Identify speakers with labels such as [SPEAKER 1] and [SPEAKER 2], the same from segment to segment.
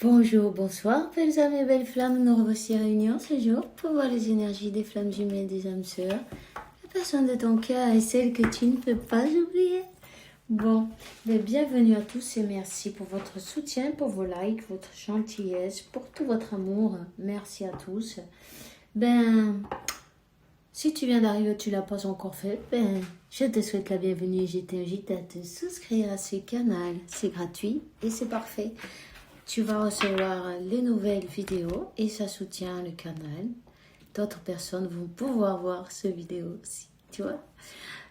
[SPEAKER 1] Bonjour, bonsoir, belles âmes et belles flammes. Nous revoici réunis ce jour pour voir les énergies des flammes jumelles des âmes sœurs, la personne de ton cœur et celle que tu ne peux pas oublier. Bon, bienvenue à tous et merci pour votre soutien, pour vos likes, votre gentillesse, pour tout votre amour. Merci à tous. Si tu viens d'arriver, tu l'as pas encore fait, je te souhaite la bienvenue et je t'invite à te souscrire à ce canal. C'est gratuit et c'est parfait. Tu vas recevoir les nouvelles vidéos et ça soutient le canal. D'autres personnes vont pouvoir voir ce vidéo aussi, tu vois.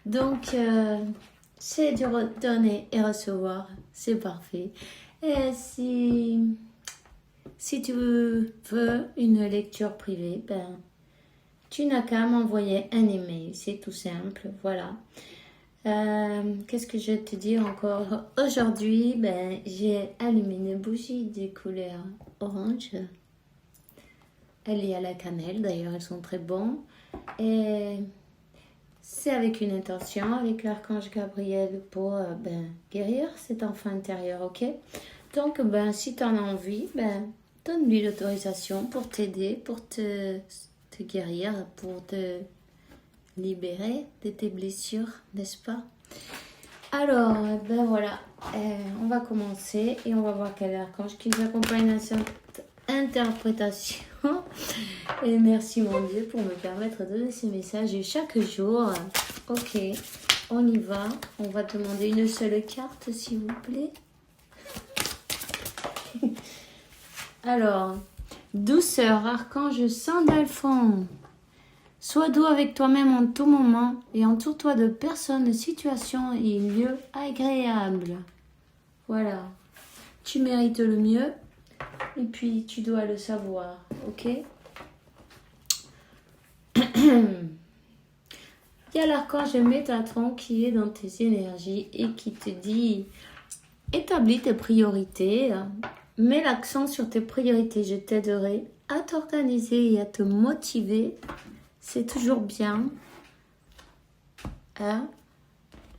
[SPEAKER 1] Donc, c'est du donner et recevoir, c'est parfait. Et si tu veux une lecture privée, tu n'as qu'à m'envoyer un email, c'est tout simple, voilà. Qu'est-ce que je vais te dire encore? Aujourd'hui, j'ai allumé une bougie de couleur orange. Elle est à la cannelle, d'ailleurs, elles sont très bonnes. Et c'est avec une intention, avec l'archange Gabriel pour guérir cet enfant intérieur, ok? Donc, si tu en as envie, donne-lui l'autorisation pour t'aider, pour te guérir, pour te libérer de tes blessures, n'est-ce pas? Alors, voilà, on va commencer et on va voir quel archange qui nous accompagne dans cette interprétation. Et merci mon Dieu pour me permettre de donner ces messages chaque jour. Ok, on y va. On va demander une seule carte, s'il vous plaît. Alors, douceur, archange Sandalphon. Sois doux avec toi-même en tout moment et entoure-toi de personnes, de situations et lieux agréables. Voilà. Tu mérites le mieux et puis tu dois le savoir, ok? Il y a l'archange Métatron qui est dans tes énergies et qui te dit établis tes priorités, mets l'accent sur tes priorités, je t'aiderai à t'organiser et à te motiver. C'est toujours bien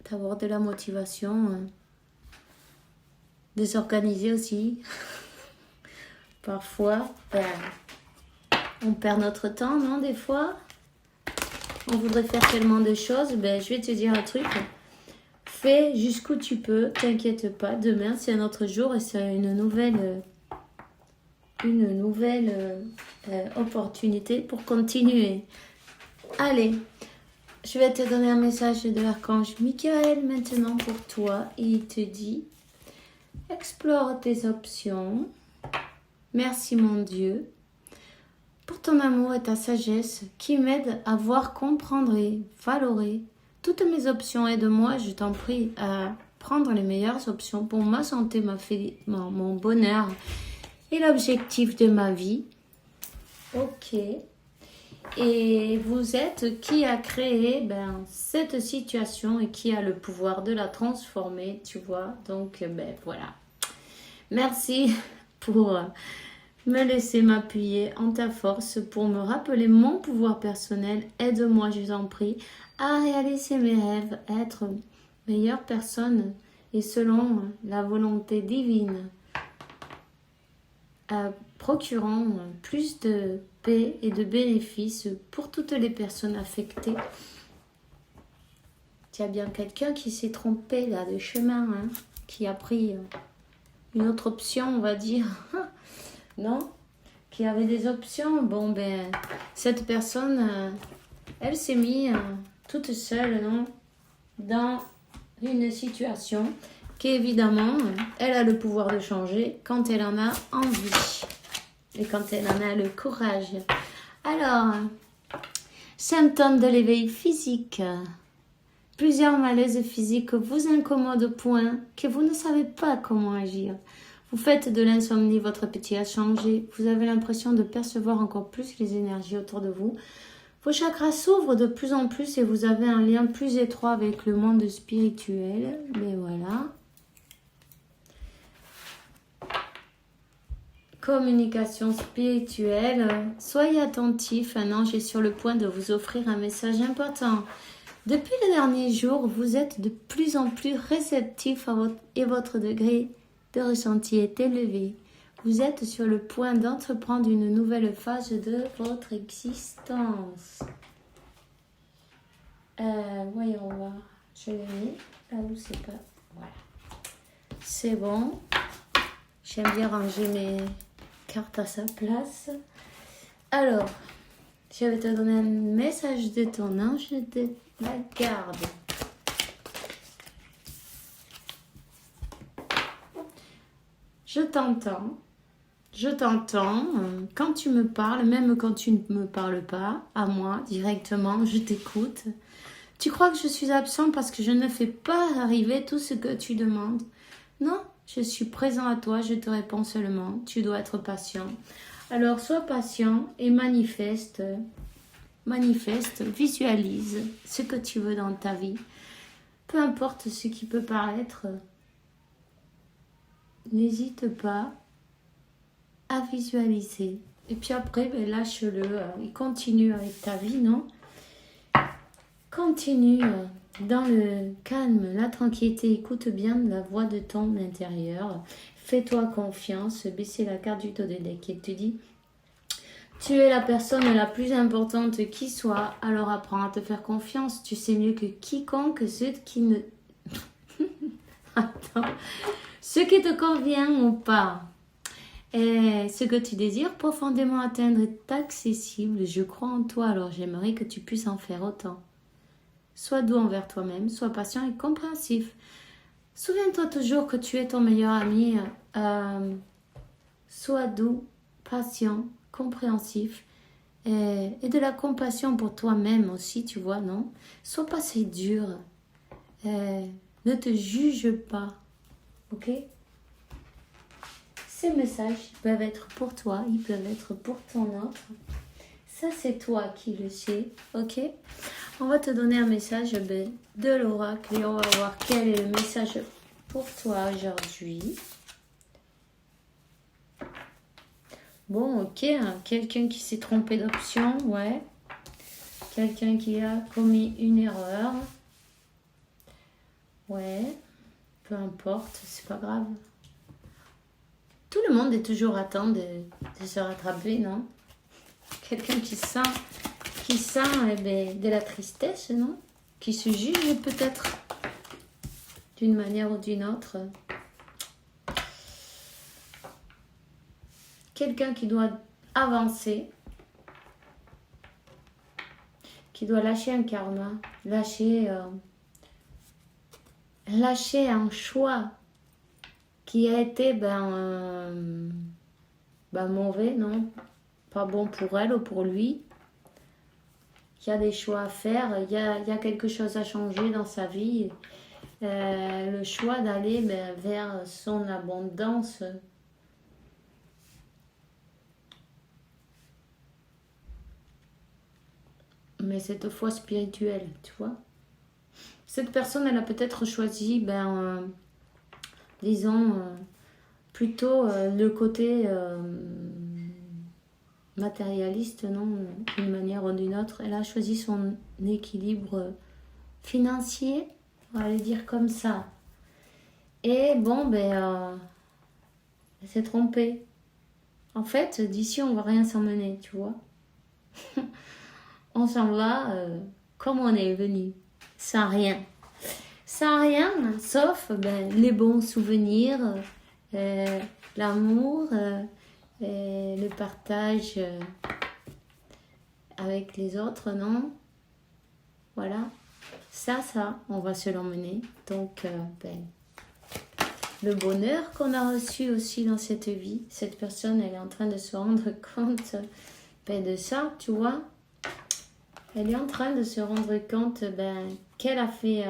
[SPEAKER 1] d'avoir de la motivation, de s'organiser aussi. Parfois, on perd notre temps, non, des fois? On voudrait faire tellement de choses. Je vais te dire un truc. Fais jusqu'où tu peux, t'inquiète pas. Demain, c'est un autre jour et c'est une nouvelle opportunité pour continuer. Allez, je vais te donner un message de l'archange Michael maintenant pour toi. Et il te dit, explore tes options. Merci mon Dieu pour ton amour et ta sagesse qui m'aident à voir, comprendre et valorer toutes mes options. Aide-moi, je t'en prie, à prendre les meilleures options pour ma santé, mon bonheur et l'objectif de ma vie. Ok. Et vous êtes qui a créé cette situation et qui a le pouvoir de la transformer, tu vois. Donc, voilà. Merci pour me laisser m'appuyer en ta force, pour me rappeler mon pouvoir personnel. Aide-moi, je t'en prie, à réaliser mes rêves, à être meilleure personne et selon la volonté divine, procurant plus de paix et de bénéfices pour toutes les personnes affectées. Il y a bien quelqu'un qui s'est trompé là de chemin, qui a pris une autre option, on va dire. Non? Qui avait des options. Cette personne, elle s'est mise toute seule, non? Dans une situation qu'évidemment, elle a le pouvoir de changer quand elle en a envie. Et quand elle en a le courage. Alors, symptômes de l'éveil physique. Plusieurs malaises physiques vous incommodent au point que vous ne savez pas comment agir. Vous faites de l'insomnie votre petit à changer. Vous avez l'impression de percevoir encore plus les énergies autour de vous. Vos chakras s'ouvrent de plus en plus et vous avez un lien plus étroit avec le monde spirituel. Mais voilà. Communication spirituelle. Soyez attentifs. Un ange est sur le point de vous offrir un message important. Depuis les derniers jours, vous êtes de plus en plus réceptif et votre degré de ressenti est élevé. Vous êtes sur le point d'entreprendre une nouvelle phase de votre existence. Voyons voir. Je l'ai mis là où c'est pas. Voilà. C'est bon. J'aime bien ranger mes cartes à sa place. Alors, je vais te donner un message de ton ange de la garde. Je t'entends. Je t'entends. Quand tu me parles, même quand tu ne me parles pas, à moi, directement, je t'écoute. Tu crois que je suis absent parce que je ne fais pas arriver tout ce que tu demandes? Non, je suis présent à toi, je te réponds seulement. Tu dois être patient. Alors, sois patient et manifeste, visualise ce que tu veux dans ta vie. Peu importe ce qui peut paraître, n'hésite pas à visualiser. Et puis après, lâche-le et continue avec ta vie, non? Continue dans le calme, la tranquillité. Écoute bien la voix de ton intérieur. Fais-toi confiance. Baissez la carte du dos de deck et te dis: tu es la personne la plus importante qui soit, alors apprends à te faire confiance. Tu sais mieux que quiconque ce qui ne... Attends. Ce qui te convient ou pas. Et ce que tu désires profondément atteindre est accessible. Je crois en toi, alors j'aimerais que tu puisses en faire autant. Sois doux envers toi-même, sois patient et compréhensif. Souviens-toi toujours que tu es ton meilleur ami. Sois doux, patient, compréhensif et de la compassion pour toi-même aussi, tu vois, non? Sois pas si dur. Ne te juge pas, ok? Ces messages peuvent être pour toi, ils peuvent être pour ton autre. Ça, c'est toi qui le sais, ok? On va te donner un message de l'oracle et on va voir quel est le message pour toi aujourd'hui. Bon, ok, quelqu'un qui s'est trompé d'option, ouais. Quelqu'un qui a commis une erreur. Ouais, peu importe, c'est pas grave. Tout le monde est toujours à temps de se rattraper, non? Quelqu'un qui sent de la tristesse, non? Qui se juge peut-être d'une manière ou d'une autre. Quelqu'un qui doit avancer, qui doit lâcher un karma, lâcher un choix qui a été mauvais, non? Pas bon pour elle ou pour lui. Il y a des choix à faire, il y a quelque chose à changer dans sa vie. Le choix d'aller vers son abondance. Mais cette fois spirituelle, tu vois. Cette personne, elle a peut-être choisi, disons, plutôt le côté matérialiste, non, d'une manière ou d'une autre. Elle a choisi son équilibre financier, on va le dire comme ça. Et bon, elle s'est trompée. En fait, d'ici, on va rien s'emmener, tu vois. On s'en va comme on est venu, sans rien. Sans rien, sauf les bons souvenirs, l'amour, le partage avec les autres, non? Voilà. Ça, on va se l'emmener. Donc, le bonheur qu'on a reçu aussi dans cette vie, cette personne, elle est en train de se rendre compte de ça, tu vois. Elle est en train de se rendre compte qu'elle a fait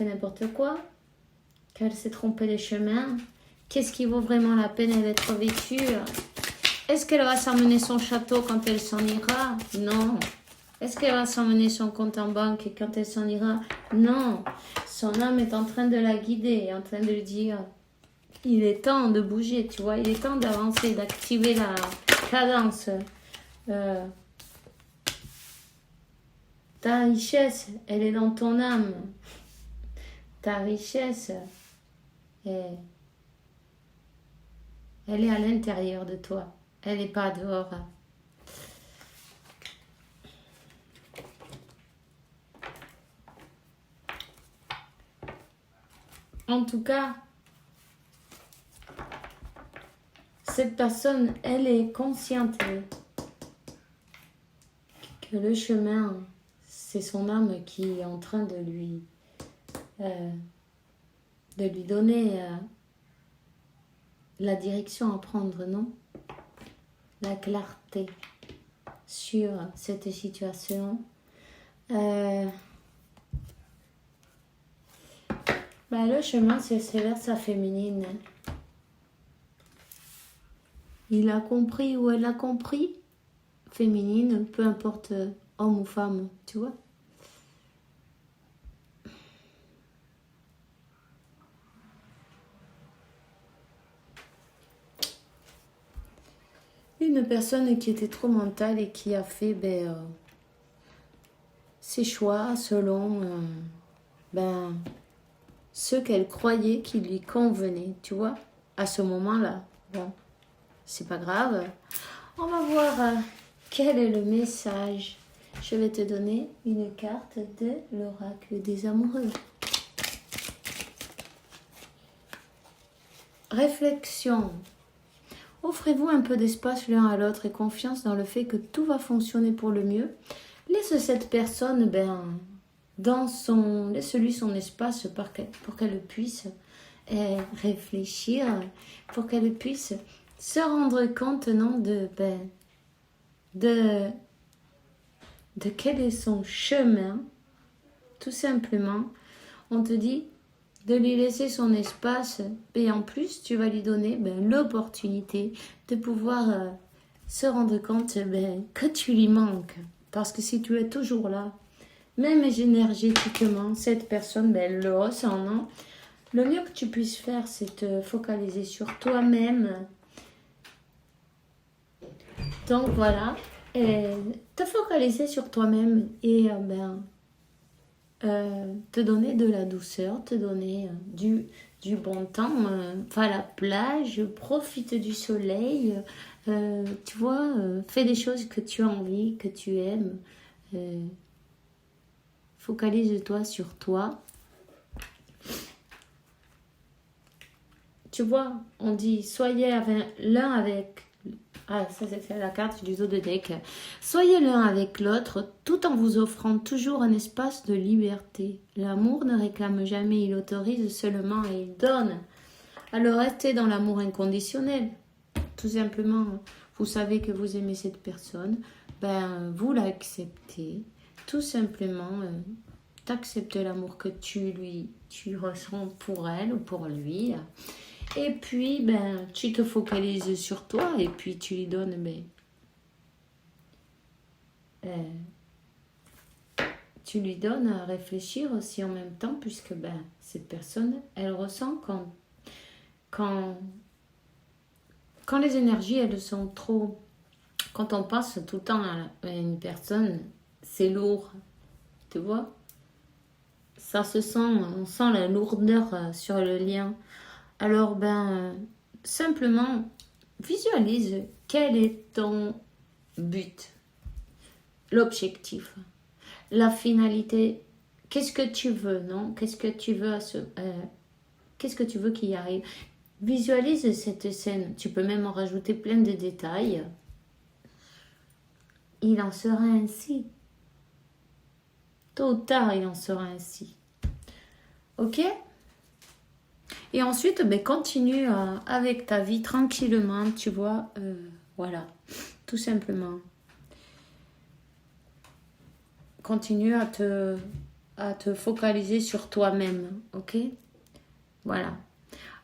[SPEAKER 1] n'importe quoi, qu'elle s'est trompée de chemin. Qu'est-ce qui vaut vraiment la peine d'être vécu? Est-ce qu'elle va s'emmener son château quand elle s'en ira? Non. Est-ce qu'elle va s'emmener son compte en banque quand elle s'en ira? Non. Son âme est en train de la guider, en train de lui dire: il est temps de bouger, tu vois, il est temps d'avancer, d'activer la cadence. Ta richesse, elle est dans ton âme. Ta richesse est Elle est à l'intérieur de toi. Elle n'est pas dehors. En tout cas, cette personne, elle est consciente que le chemin, c'est son âme qui est en train de lui donner la direction à prendre, non? La clarté sur cette situation. Le chemin, c'est vers sa féminine. Il a compris ou elle a compris. Féminine, peu importe homme ou femme, tu vois. Une personne qui était trop mentale et qui a fait ses choix selon ce qu'elle croyait qui lui convenait, tu vois, à ce moment-là. Bon, c'est pas grave. On va voir quel est le message. Je vais te donner une carte de l'oracle des amoureux. Réflexion. Offrez-vous un peu d'espace l'un à l'autre et confiance dans le fait que tout va fonctionner pour le mieux. Laisse cette personne, laisse-lui son espace pour qu'elle puisse réfléchir, pour qu'elle puisse se rendre compte, non, de quel est son chemin. Tout simplement, on te dit de lui laisser son espace et en plus tu vas lui donner l'opportunité de pouvoir se rendre compte que tu lui manques, parce que si tu es toujours là, même énergétiquement, cette personne elle le ressent, non? Le mieux que tu puisses faire, c'est te focaliser sur toi-même. Donc voilà, et te focaliser sur toi-même et te donner de la douceur, te donner du bon temps. Va à la plage, profite du soleil, tu vois, fais des choses que tu as envie, que tu aimes. Focalise-toi sur toi. Tu vois, on dit soyez l'un avec... Ah, ça c'est la carte du dos de deck. Soyez l'un avec l'autre tout en vous offrant toujours un espace de liberté. L'amour ne réclame jamais, il autorise seulement et il donne. Alors restez dans l'amour inconditionnel. Tout simplement, vous savez que vous aimez cette personne, vous l'acceptez. Tout simplement, t'acceptes l'amour que tu ressens pour elle ou pour lui. Et puis, tu te focalises sur toi et puis tu lui donnes, tu lui donnes à réfléchir aussi en même temps, puisque cette personne, elle ressent quand les énergies, elles sont trop... Quand on passe tout le temps à une personne, c'est lourd, tu vois. Ça se sent, on sent la lourdeur sur le lien. Alors, simplement, visualise quel est ton but, l'objectif, la finalité. Qu'est-ce que tu veux, non? Qu'est-ce que tu veux qu'est-ce que tu veux qu'il y arrive? Visualise cette scène. Tu peux même en rajouter plein de détails. Il en sera ainsi. Tôt ou tard, il en sera ainsi. Ok? Et ensuite, continue avec ta vie tranquillement, tu vois. Voilà, tout simplement. Continue à te focaliser sur toi-même, ok? Voilà.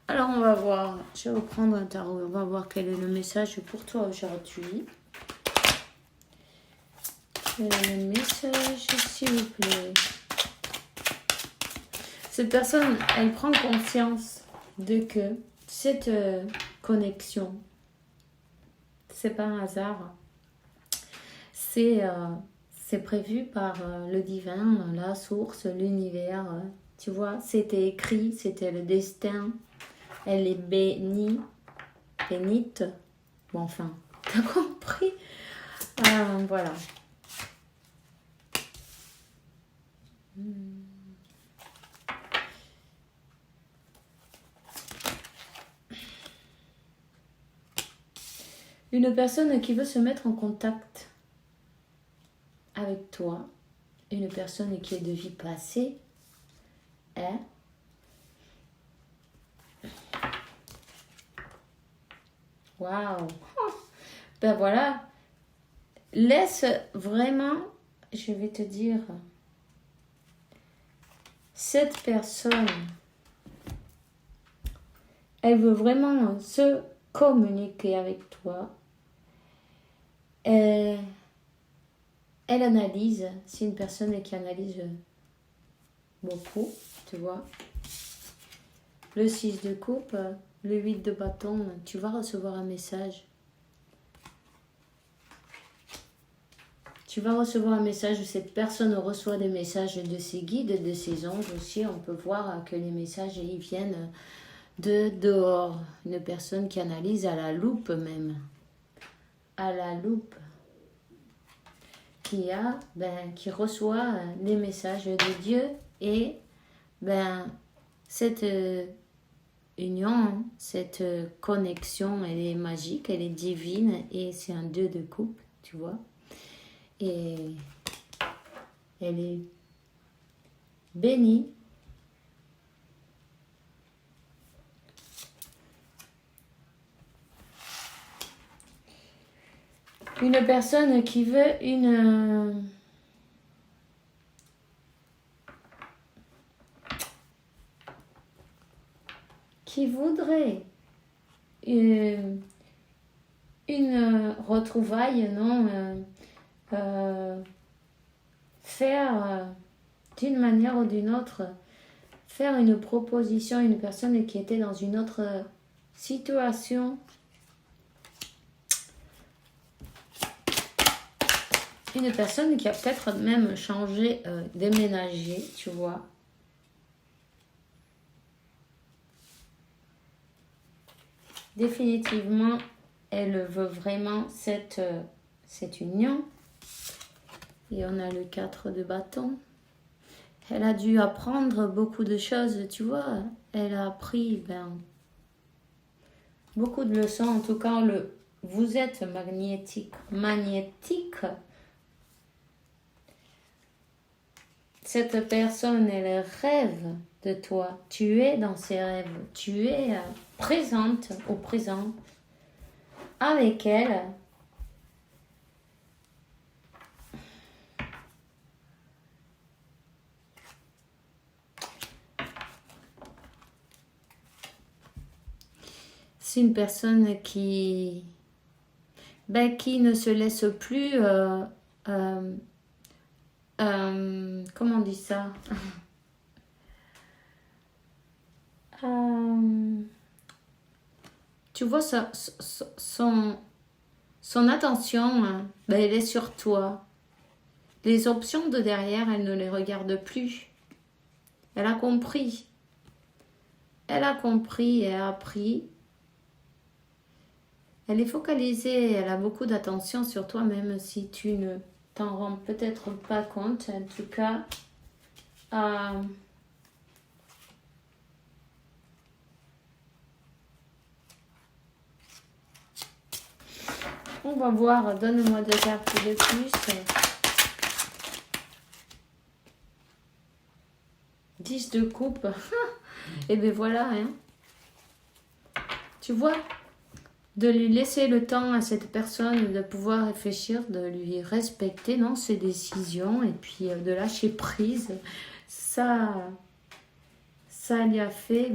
[SPEAKER 1] Alors, on va voir. Je vais reprendre un tarot. On va voir quel est le message pour toi aujourd'hui. Quel est le message, s'il vous plaît? Cette personne, elle prend conscience de que cette connexion, c'est pas un hasard, c'est prévu par le divin, la source, l'univers, tu vois, c'était écrit, c'était le destin, elle est bénie, pénite. Bon, enfin, t'as compris. Voilà. Une personne qui veut se mettre en contact avec toi, une personne qui est de vie passée, hein? Waouh! Ben voilà, laisse vraiment, je vais te dire, cette personne, elle veut vraiment se communiquer avec toi. Elle analyse, c'est une personne qui analyse beaucoup, tu vois. Le 6 de coupe, le 8 de bâton, tu vas recevoir un message. Tu vas recevoir un message, cette personne reçoit des messages de ses guides, de ses anges aussi. On peut voir que les messages, ils viennent de dehors. Une personne qui analyse à la loupe même. À la loupe. Qui reçoit les messages de Dieu. Et cette union, cette connexion, elle est magique, elle est divine. Et c'est un 2 de coupe, tu vois. Et elle est bénie. Une personne qui veut qui voudrait une retrouvaille, non, faire d'une manière ou d'une autre, faire une proposition à une personne qui était dans une autre situation. Une personne qui a peut-être même changé, déménagé, tu vois. Définitivement, elle veut vraiment cette union. Et on a le 4 de bâton. Elle a dû apprendre beaucoup de choses, tu vois. Elle a appris beaucoup de leçons. En tout cas, vous êtes magnétique. Cette personne, elle rêve de toi. Tu es dans ses rêves. Tu es présente au présent avec elle. C'est une personne qui ne se laisse plus... comment on dit ça? Tu vois, son attention, elle est sur toi. Les options de derrière, elle ne les regarde plus. Elle a compris. Elle a compris et a appris. Elle est focalisée, elle a beaucoup d'attention sur toi, même si tu ne t'en rends peut-être pas compte. En tout cas, on va voir, donne-moi 2 cartes de plus. 10 de coupe. Et bien voilà, hein. Tu vois, de lui laisser le temps à cette personne de pouvoir réfléchir, de lui respecter ses décisions et puis de lâcher prise. Ça lui a fait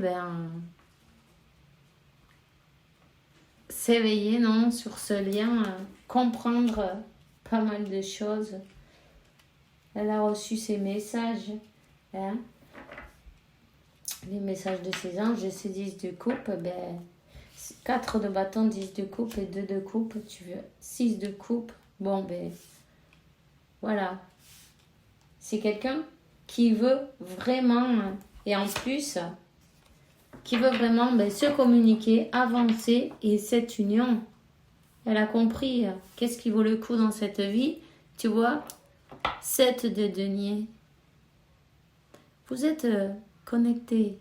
[SPEAKER 1] s'éveiller sur ce lien, comprendre pas mal de choses. Elle a reçu ses messages, hein, les messages de ses anges, et ses 10 de coupe, 4 de bâton, 10 de coupe et 2 de coupe, tu veux 6 de coupe. Bon, voilà. C'est quelqu'un qui veut vraiment, et en plus, qui veut vraiment se communiquer, avancer. Et cette union, elle a compris qu'est-ce qui vaut le coup dans cette vie. Tu vois, 7 de denier. Vous êtes connectés.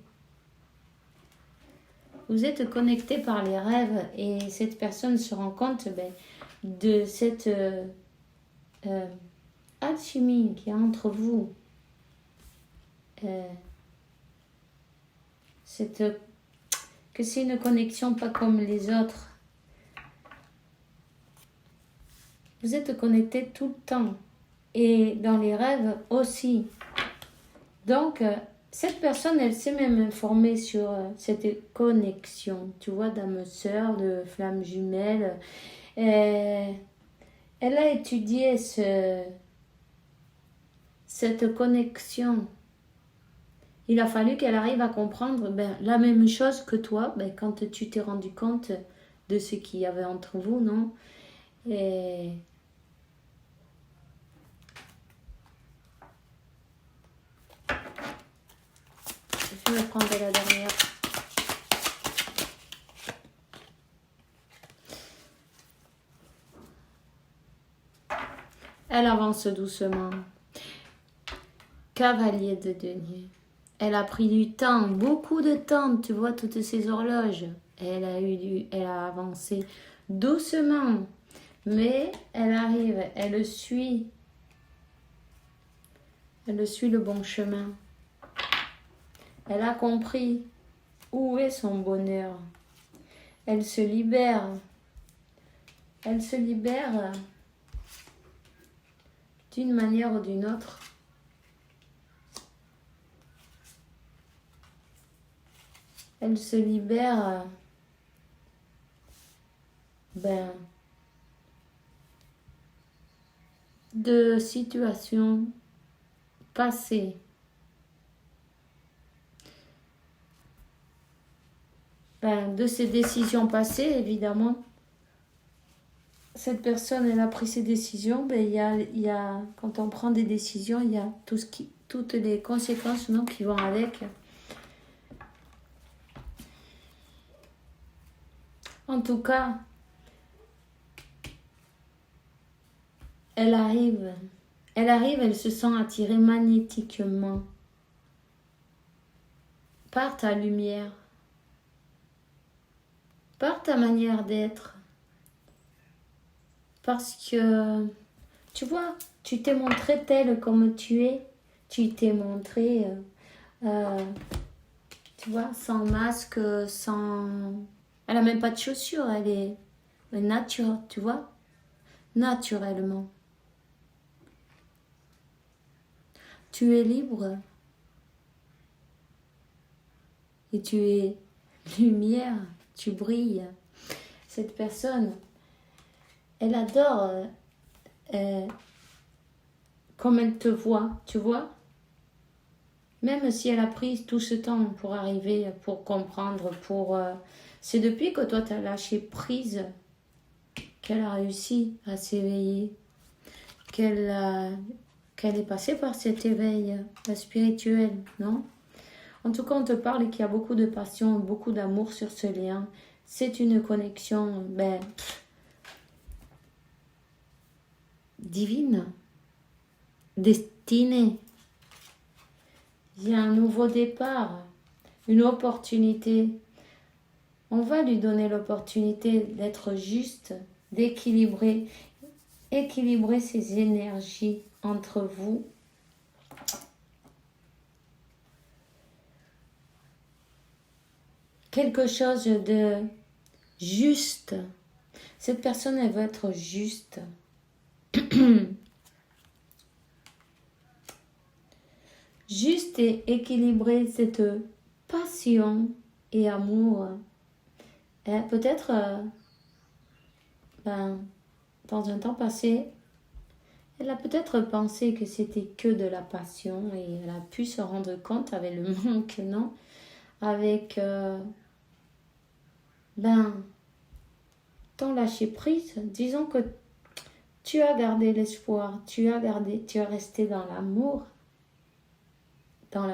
[SPEAKER 1] Vous êtes connectés par les rêves et cette personne se rend compte de cette alchimie qui est entre vous. Que c'est une connexion pas comme les autres. Vous êtes connectés tout le temps et dans les rêves aussi. Donc, cette personne, elle s'est même informée sur cette connexion, tu vois, d'âme sœur, de flamme jumelle. Elle a étudié cette connexion. Il a fallu qu'elle arrive à comprendre la même chose que toi, quand tu t'es rendu compte de ce qu'il y avait entre vous, non? Et je vais prendre la dernière. Elle avance doucement. Cavalier de denier. Elle a pris du temps, beaucoup de temps, tu vois, toutes ces horloges. Elle a avancé doucement, mais elle arrive, elle suit le bon chemin. Elle a compris où est son bonheur. Elle se libère. Elle se libère d'une manière ou d'une autre. Elle se libère de situations passées. De ces décisions passées, évidemment. Cette personne, elle a pris ses décisions. Il y a, quand on prend des décisions, il y a toutes les conséquences qui vont avec. En tout cas, elle arrive, elle se sent attirée magnétiquement par ta lumière, par ta manière d'être. Parce que, tu vois, tu t'es montré telle comme tu es. Tu t'es montré, tu vois, sans masque, sans... Elle n'a même pas de chaussures, elle est naturelle, tu vois, naturellement. Tu es libre. Et tu es lumière, tu brilles. Cette personne, elle adore comme elle te voit, tu vois. Même si elle a pris tout ce temps pour arriver, pour comprendre, c'est depuis que toi tu as lâché prise qu'elle a réussi à s'éveiller, qu'elle est passée par cet éveil spirituel, non? En tout cas, on te parle qu'il y a beaucoup de passion, beaucoup d'amour sur ce lien. C'est une connexion divine, destinée. Il y a un nouveau départ, une opportunité. On va lui donner l'opportunité d'être juste, d'équilibrer, équilibrer ses énergies entre vous. Quelque chose de juste. Cette personne, elle veut être juste. Juste et équilibrer cette passion et amour. Peut-être, dans un temps passé, elle a peut-être pensé que c'était que de la passion et elle a pu se rendre compte avec le manque, non? Avec, ton lâcher prise, disons que tu as gardé l'espoir, tu as resté dans l'amour. dans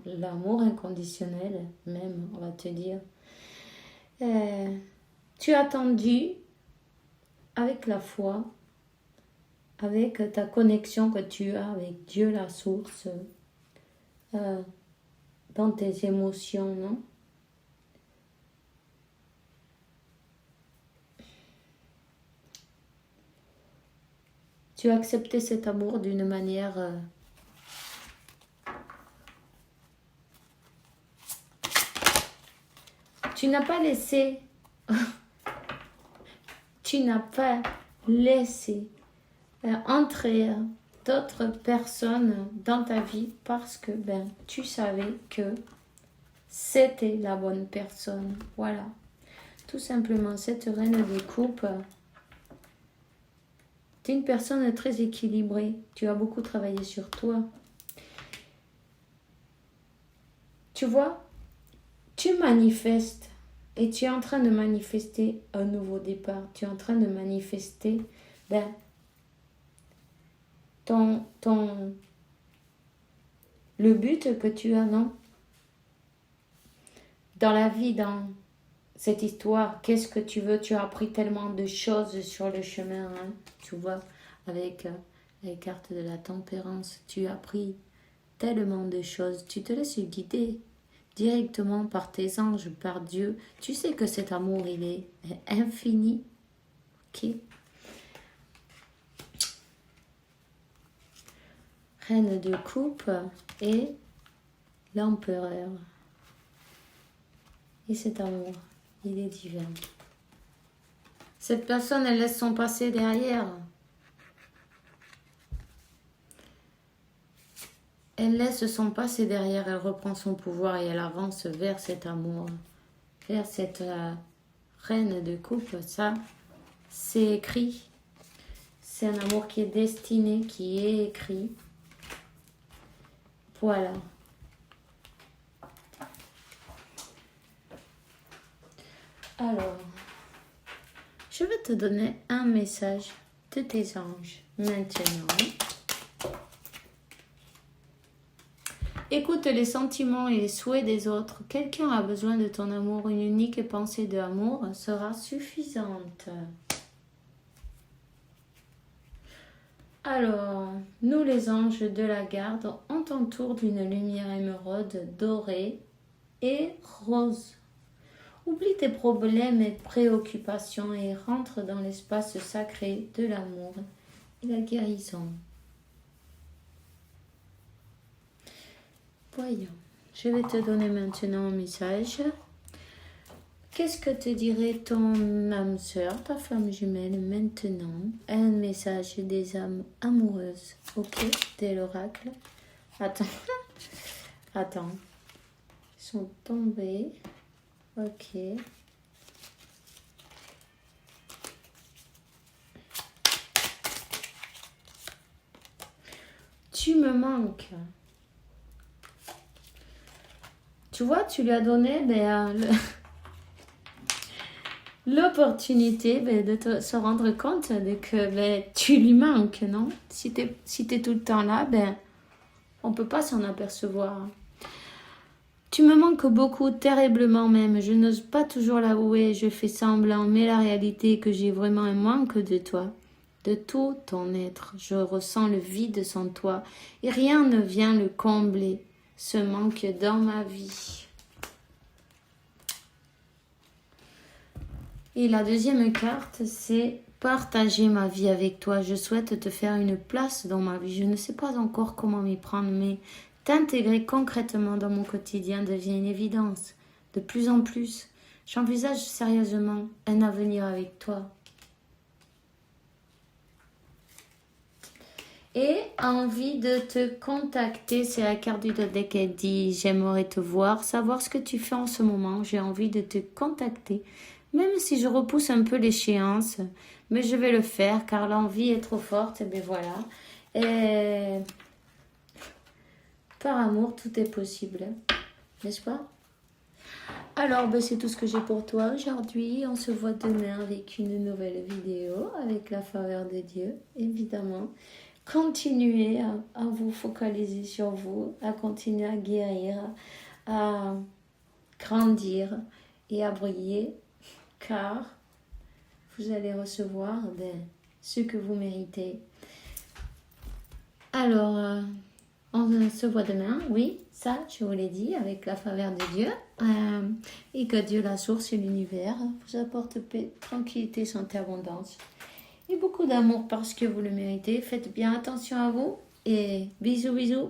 [SPEAKER 1] l'amour inconditionnel même, on va te dire. Tu as attendu avec la foi, avec ta connexion que tu as avec Dieu, la source, dans tes émotions, non? Tu as accepté cet amour d'une manière tu n'as pas laissé entrer d'autres personnes dans ta vie parce que tu savais que c'était la bonne personne. Voilà. Tout simplement, cette reine des coupes, tu es une personne très équilibrée. Tu as beaucoup travaillé sur toi. Tu vois, tu manifestes et tu es en train de manifester un nouveau départ. Tu es en train de manifester le but que tu as, non? Dans la vie, dans cette histoire, qu'est-ce que tu veux? Tu as appris tellement de choses sur le chemin, hein? Tu vois, avec les cartes de la tempérance, tu as appris tellement de choses. Tu te laisses guider directement par tes anges, par Dieu. Tu sais que cet amour, il est infini. Ok? Reine de coupe et l'empereur. Et cet amour, il est divin. Cette personne, elle laisse son passé derrière. Elle laisse son passé derrière, elle reprend son pouvoir et elle avance vers cet amour, vers cette reine de coupe. Ça, c'est écrit. C'est un amour qui est destiné, qui est écrit. Voilà. Alors, je vais te donner un message de tes anges maintenant. Écoute les sentiments et les souhaits des autres. Quelqu'un a besoin de ton amour. Une unique pensée d'amour sera suffisante. Alors, nous les anges de la garde, on t'entoure d'une lumière émeraude, dorée et rose. Oublie tes problèmes et préoccupations et rentre dans l'espace sacré de l'amour et la guérison. Voyons, je vais te donner maintenant un message. Qu'est-ce que te dirait ton âme sœur, ta flamme jumelle maintenant? Un message des âmes amoureuses, ok, de l'oracle. Attends, attends, ils sont tombés, ok. Tu me manques. Tu vois, tu lui as donné l'opportunité de se rendre compte de que tu lui manques, non? Si t'es tout le temps là, on ne peut pas s'en apercevoir. Tu me manques beaucoup, terriblement même. Je n'ose pas toujours l'avouer, je fais semblant, mais la réalité est que j'ai vraiment un manque de toi, de tout ton être. Je ressens le vide sans toi et rien ne vient le combler, ce manque dans ma vie. Et la deuxième carte, c'est partager ma vie avec toi. Je souhaite te faire une place dans ma vie. Je ne sais pas encore comment m'y prendre, mais t'intégrer concrètement dans mon quotidien devient une évidence. De plus en plus, j'envisage sérieusement un avenir avec toi. Et envie de te contacter, c'est la carte du deck, elle dit j'aimerais te voir, savoir ce que tu fais en ce moment. J'ai envie de te contacter. Même si je repousse un peu l'échéance, mais je vais le faire car l'envie est trop forte, et voilà. Et par amour, tout est possible, n'est-ce pas? Alors, c'est tout ce que j'ai pour toi aujourd'hui. On se voit demain avec une nouvelle vidéo, avec la faveur de Dieu, évidemment. continuez à vous focaliser sur vous, à continuer à guérir, à grandir et à briller, car vous allez recevoir ce que vous méritez. Alors, on se voit demain, oui, ça je vous l'ai dit, avec la faveur de Dieu. Et que Dieu, la source et l'univers, vous apporte paix, tranquillité, santé, abondance. Et beaucoup d'amour parce que vous le méritez. Faites bien attention à vous et bisous bisous.